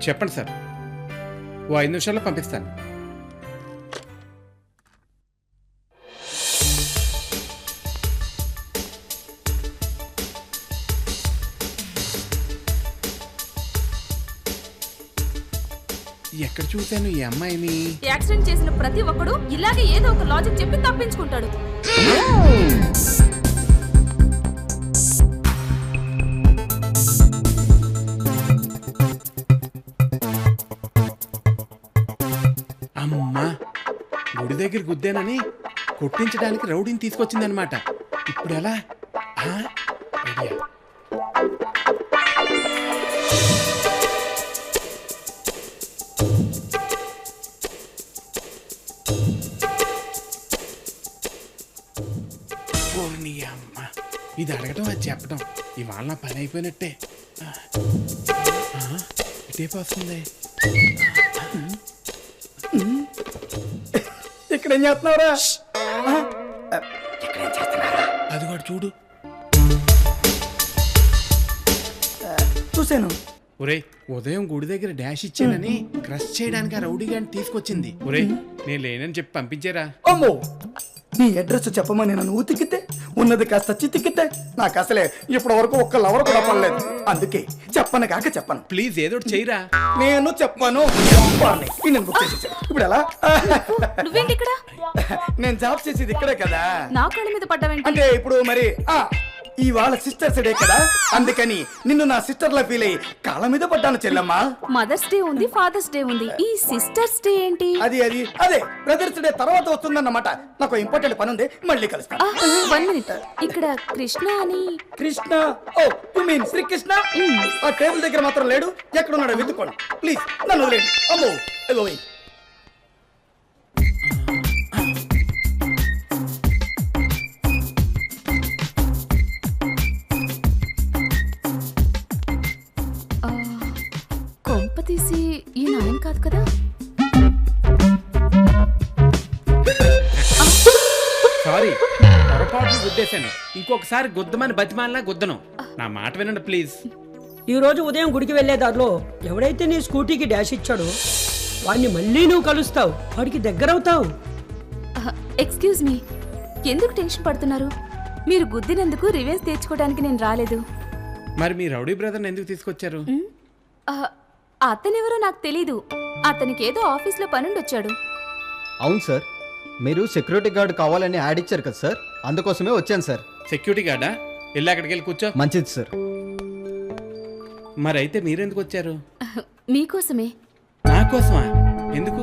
చెప్పండి సార్, ఓ 5 నిమిషాల్లో పంపిస్తాను. ఎక్కడ చూశాను ఈ అమ్మాయిని? యాక్సిడెంట్ చేసిన ప్రతి ఒక్కడు ఇలాగే ఏదో ఒక లాజిక్ చెప్పి తప్పించుకుంటాడు. అమ్మా, గుడి దగ్గర గుద్దానని కొట్టించడానికి రౌడీని తీసుకొచ్చిందనమాట. ఇప్పుడు ఎలా? ఐడియా. అమ్మ, ఇది అడగటం అది చెప్పడం, ఇవాళ నా పని అయిపోయినట్టే. ఇటేపు వస్తుంది. ఇక్కడ ఏం చేస్తున్నావురా? అది కూడా చూడు. చూసాను. ఒరేయ్, ఉదయం గుడి దగ్గర డాష్ ఇచ్చానని క్రష్ చేయడానికి ఆ రౌడీ గాని తీసుకొచ్చింది. ఒరేయ్, నేను లేనని చెప్పి పంపించారా? అమ్మో, నీ అడ్రస్ చెప్పమని నన్ను ఊతికితే ఉన్నది కాస్త చితికితే నాకు అసలే ఇప్పటి వరకు ఒక్క లవర్ కూడా పడలేదు. అందుకే చెప్పను కాక చెప్పను. ప్లీజ్ ఏదో చేయరా. నేను చెప్పను. ఇప్పుడు ఎలా? నువ్వేంటి ఇక్కడ? నేను జాబ్ చేసేది ఇక్కడే కదా. నా కళ్ళ మీద పడ్డావేంటి? అంటే ఇప్పుడు మరి ఇవాళ సిస్టర్స్ డే కదా, అందుకని నిన్ను నా సిస్టర్ లా ఫీల్ అయ్యి కాళ్ళ మీద పడ్డాను చెల్లమ్మా. మదర్స్ డే ఉంది, ఫాదర్స్ డే ఉంది, ఈ సిస్టర్స్ డే ఏంటి? అదే బ్రదర్స్ డే తర్వాత వస్తుందన్నమాట. నాకు ఇంపార్టెంట్ పని ఉంది, మళ్ళీ కలుస్తాను. 1 మినిట్. ఇక్కడ కృష్ణ అని. కృష్ణ? ఓ యు మీన్ శ్రీకృష్ణ? ఆ టేబుల్ దగ్గర మాత్రం లేడు. ఎక్కడున్నాడో వెతుక్కోండి ప్లీజ్, నన్ను వదిలేండి. అమ్మో అయ్యో. కొంప తీసి ఈ నాయన కాదు కదా? సారీ, పొరపాటు గుద్దేశాను. ఇంకొకసారి గుద్దమని బతిమాలినా గుద్దను. నా మాట వినండి ప్లీజ్. ఈ రోజు ఉదయం గుడికి వెళ్లే దారిలో ఎవడైతే నీ స్కూటీకి డాష్ ఇచ్చాడో వాడిని మళ్ళీ నువ్వు కలుస్తావు, వాడికి దగ్గరవుతావు. ఎక్స్క్యూజ్ మీ, ఎందుకు టెన్షన్ పడుతున్నారు? మీరు గుద్దినందుకు రివెంజ్ తీర్చుకోవడానికి నేను రాలేదు. మరి మీ రౌడీ బ్రదర్ని ఎందుకు తీసుకొచ్చారు? అతనెవరో నాకు తెలీదు. అతనికి ఏదో ఆఫీస్లో పనుండి వచ్చాడు. అవును సార్, మీరు సెక్యూరిటీ గార్డ్ కావాలని యాడ్ ఇచ్చారు కదా సార్, అందుకోసమే వచ్చాను సార్. సెక్యూరిటీ గార్డా? వెళ్ళి అక్కడికి వెళ్ళి కూర్చో. మంచిది సార్. మరి అయితే మీరెందుకు వచ్చారు? మీకోసమే. నా కోసమా? ఎందుకు?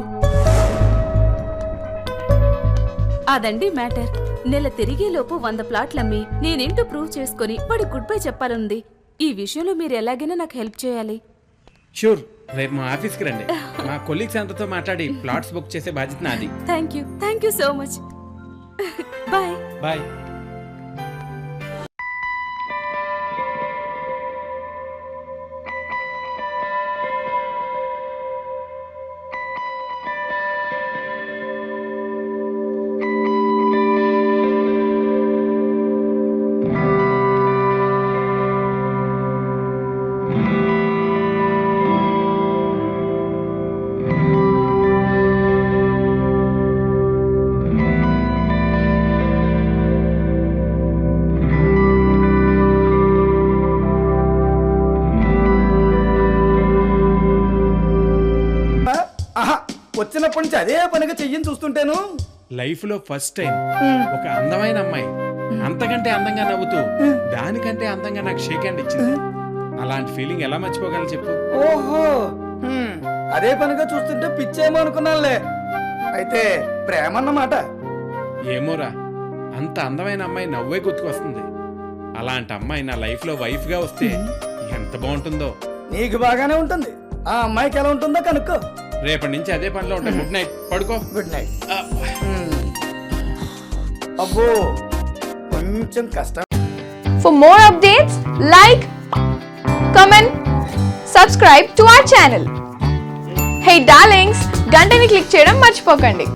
అదండి మ్యాటర్. నెల తిరిగేలోపు 100 ప్లాట్లమ్మి నేనేంటో ప్రూవ్ చేసుకుని వాడి గుడ్ బై చెప్పాలనుంది. ఈ విషయంలో మీరు ఎలాగైనా నాకు హెల్ప్ చేయాలి. షూర్, రేపు మా ఆఫీస్కి రండి. మా కొలీగ్స్ అందరితో మాట్లాడి ప్లాట్స్ బుక్ చేసే బాధ్యత నాది. Thank you so much. Bye bye. వచ్చినప్పటి నుంచి అదే పనిగా చెయ్యని చూస్తుంటేను లైఫ్ లో ఫస్ట్ టైం ఒక అందమైన అమ్మాయి అంతకంటే అందంగా నవ్వుతూ దానికంటే అందంగా నాకు షేక్ హ్యాండ్ ఇచ్చింది. అలాంటి ఫీలింగ్ ఎలా మర్చిపోగలను చెప్పు? ఓహో, అదే పనిగా చూస్తుంటే పిచ్చేమో అనుకున్నానులే. అయితే ప్రేమ అన్నమాట. ఏమోరా, అంత అందమైన అమ్మాయి నవ్వే గుర్తుకొస్తుంది. అలాంటి అమ్మాయి నా లైఫ్ లో వైఫ్ గా వస్తే ఎంత బాగుంటుందో. నీకు బాగానే ఉంటుంది, ఆ అమ్మాయికి ఎలా ఉంటుందో కనుక్కో. రేపటి నుంచి అదే పనిలో ఉంటాయి. గుడ్ నైట్, పడుకో. Good night. అబ్బో, కొంచెం కష్టం. For more updates, like, comment, subscribe to our channel. Hey darlings, గంటని click చేయడం మర్చిపోకండి.